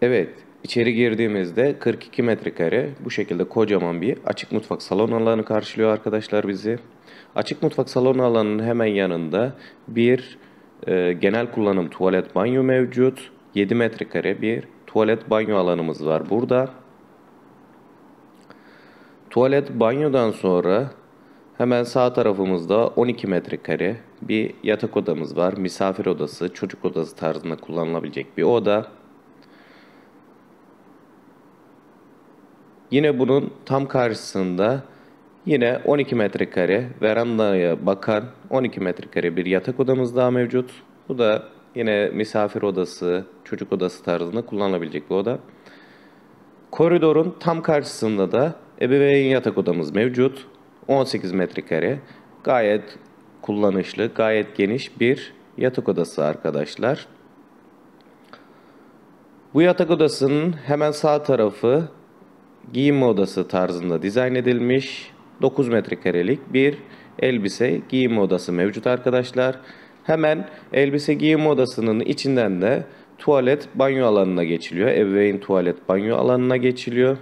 Evet, içeri girdiğimizde 42 metrekare bu şekilde kocaman bir açık mutfak salon alanı karşılıyor arkadaşlar bizi. Açık mutfak salon alanının hemen yanında bir genel kullanım tuvalet banyo mevcut. 7 metrekare bir tuvalet banyo alanımız var burada. Tuvalet banyodan sonra hemen sağ tarafımızda 12 metrekare bir yatak odamız var. Misafir odası, çocuk odası tarzında kullanılabilecek bir oda. Yine bunun tam karşısında yine 12 metrekare verandaya bakan 12 metrekare bir yatak odamız daha mevcut. Bu da yine misafir odası, çocuk odası tarzında kullanılabilecek bir oda. Koridorun tam karşısında da ebeveyn yatak odamız mevcut. 18 metrekare. Gayet kullanışlı, gayet geniş bir yatak odası arkadaşlar. Bu yatak odasının hemen sağ tarafı giyinme odası tarzında dizayn edilmiş 9 metrekarelik bir elbise giyinme odası mevcut arkadaşlar. Hemen elbise giyinme odasının içinden de tuvalet banyo alanına geçiliyor. Ebeveyn tuvalet banyo alanına geçiliyor.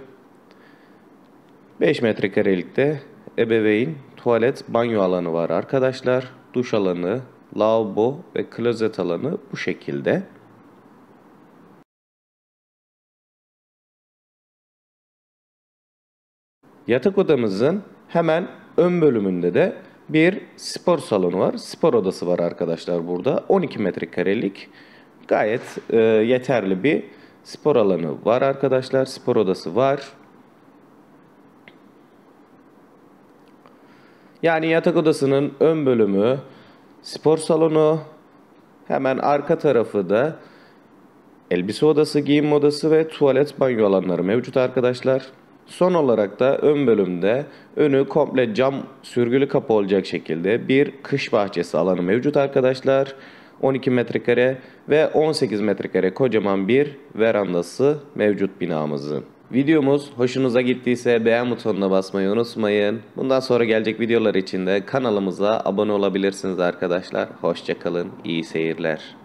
5 metrekarelikte ebeveyn tuvalet banyo alanı var arkadaşlar. Duş alanı, lavabo ve klozet alanı bu şekilde. Yatak odamızın hemen ön bölümünde de bir spor salonu var. Spor odası var arkadaşlar burada. 12 metrekarelik gayet yeterli bir spor alanı var arkadaşlar. Spor odası var. Yani yatak odasının ön bölümü spor salonu, hemen arka tarafı da elbise odası, giyinme odası ve tuvalet banyo alanları mevcut arkadaşlar. Son olarak da ön bölümde önü komple cam sürgülü kapı olacak şekilde bir kış bahçesi alanı mevcut arkadaşlar. 12 metrekare ve 18 metrekare kocaman bir verandası mevcut binamızın. Videomuz hoşunuza gittiyse beğen butonuna basmayı unutmayın. Bundan sonra gelecek videolar için de kanalımıza abone olabilirsiniz arkadaşlar. Hoşça kalın, iyi seyirler.